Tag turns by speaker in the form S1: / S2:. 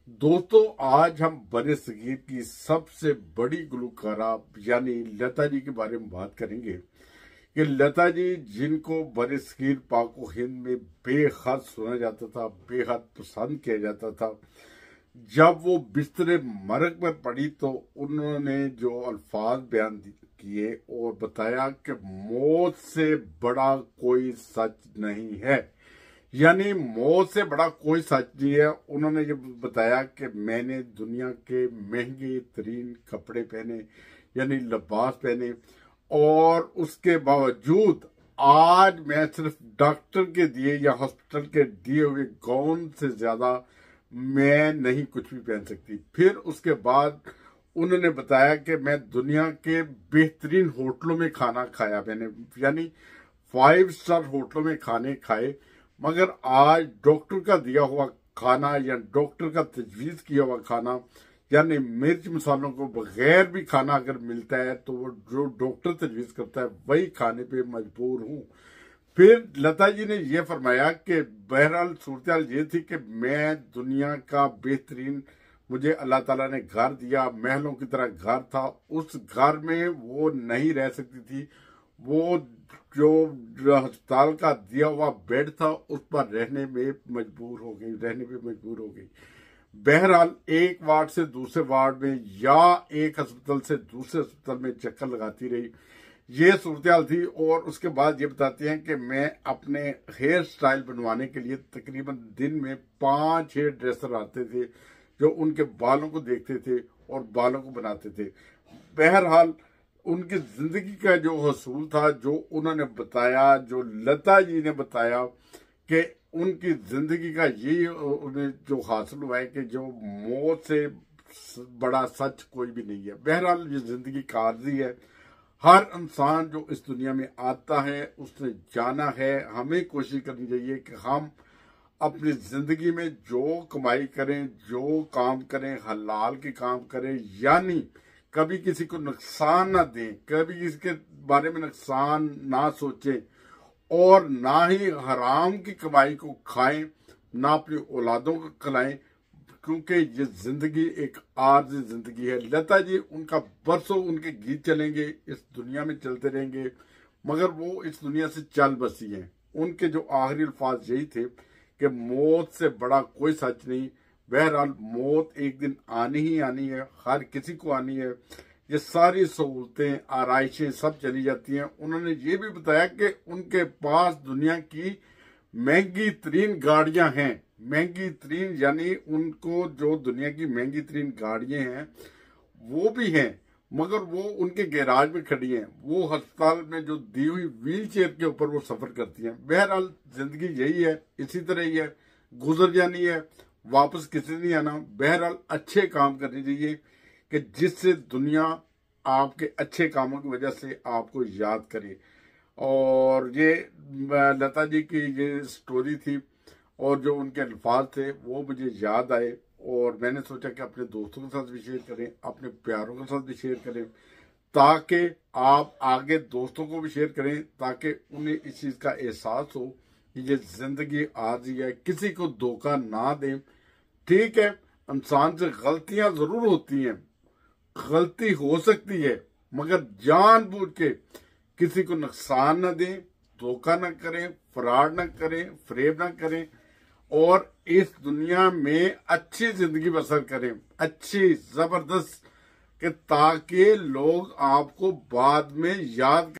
S1: दोस्तों, आज हम बरसगीर की सबसे बड़ी गुलकारा यानी लता जी के बारे में बात करेंगे कि लता जी जिनको बरसगीर पाको हिंद में बेहद सुना जाता था, बेहद पसंद किया जाता था। जब वो बिस्तरे मरग में पड़ी तो उन्होंने जो अल्फाज बयान किए और बताया कि मौत से बड़ा कोई सच नहीं है, यानी मौत से बड़ा कोई सच नहीं है। उन्होंने ये बताया कि मैंने दुनिया के महंगे तरीन कपड़े पहने यानी लिबास पहने और उसके बावजूद आज मैं सिर्फ डॉक्टर के दिए या हॉस्पिटल के दिए हुए गाउन से ज्यादा मैं नहीं कुछ भी पहन सकती। फिर उसके बाद उन्होंने बताया कि मैं दुनिया के बेहतरीन होटलों में खाना खाया, मैंने यानी 5 स्टार होटलों में खाने खाए, मगर आज डॉक्टर का दिया हुआ खाना या डॉक्टर का तजवीज किया हुआ खाना यानी मिर्च मसालों को बगैर भी खाना अगर मिलता है तो वो जो डॉक्टर तजवीज करता है वही खाने पे मजबूर हूं। फिर लता जी ने यह फरमाया कि बहरहाल सूरत ये थी कि मैं दुनिया का बेहतरीन मुझे अल्लाह ताला ने घर दिया, महलों की तरह घर था, उस घर में वो नहीं रह सकती थी। वो जो अस्पताल का दिया हुआ बेड था उस पर रहने पे मजबूर हो गई। बहरहाल एक वार्ड से दूसरे वार्ड में या एक अस्पताल से दूसरे अस्पताल में चक्कर लगाती रही, ये सूरत थी। और उसके बाद ये बताते हैं कि मैं अपने हेयर स्टाइल बनवाने के लिए तकरीबन दिन में 5 हेयर ड्रेसर आते थे जो उनके बालों को देखते थे और बालों को बनाते थे। बहरहाल उनकी जिंदगी का जो हसूल था, जो उन्होंने बताया, जो लता जी ने बताया कि उनकी जिंदगी का ये उन्हें जो हासिल हुआ है कि जो मौत से बड़ा सच कोई भी नहीं है। बहरहाल ये जिंदगी का आर्जी है। हर इंसान जो इस दुनिया में आता है उसने जाना है, हमें कोशिश करनी चाहिए कि हम अपनी जिंदगी में जो कमाई करें, जो काम करें, हलाल के काम करें, यानी कभी किसी को नुकसान ना दें, कभी किसी के बारे में नुकसान ना सोचें और ना ही हराम की कमाई को खाएं, ना अपनी औलादों को खिलाएं, क्योंकि ये जिंदगी एक आर्जी जिंदगी है। लता जी उनका बरसों उनके गीत चलेंगे, इस दुनिया में चलते रहेंगे, मगर वो इस दुनिया से चल बसी हैं। उनके जो आखिरी अल्फाज यही थे कि मौत से बड़ा कोई सच नहीं। बहरहाल मौत एक दिन आनी ही आनी है, हर किसी को आनी है। ये सारी सहूलतें, आराइशें सब चली जाती हैं। उन्होंने ये भी बताया कि उनके पास दुनिया की महंगी तरीन गाड़ियां हैं, महंगी तरीन यानी उनको जो दुनिया की महंगी तरीन गाड़ियां हैं वो भी हैं, मगर वो उनके गैराज में खड़ी हैं। वो अस्पताल में जो दी हुई व्हील चेयर के ऊपर वो सफर करती हैं। बहरहाल जिंदगी यही है, इसी तरह ही है, गुजर जानी है, वापस किसी नहीं आना। बहरहाल अच्छे काम करने चाहिए कि जिससे दुनिया आपके अच्छे कामों की वजह से आपको याद करे। और ये लता जी की ये स्टोरी थी और जो उनके अल्फाज थे वो मुझे याद आए और मैंने सोचा कि अपने दोस्तों के साथ भी शेयर करें, अपने प्यारों के साथ भी शेयर करें, ताकि आप आगे दोस्तों को भी शेयर करें, ताकि उन्हें इस चीज का एहसास हो कि ये जिंदगी आर्जी है, किसी को धोखा ना दें। ठीक है, इंसान से गलतियां जरूर होती हैं, गलती हो सकती है, मगर जानबूझ के किसी को नुकसान न दें, धोखा न करें, फ्रॉड न करें, फरेब न करें और इस दुनिया में अच्छी जिंदगी बसर करें, अच्छी जबरदस्त, कि ताकि लोग आपको बाद में याद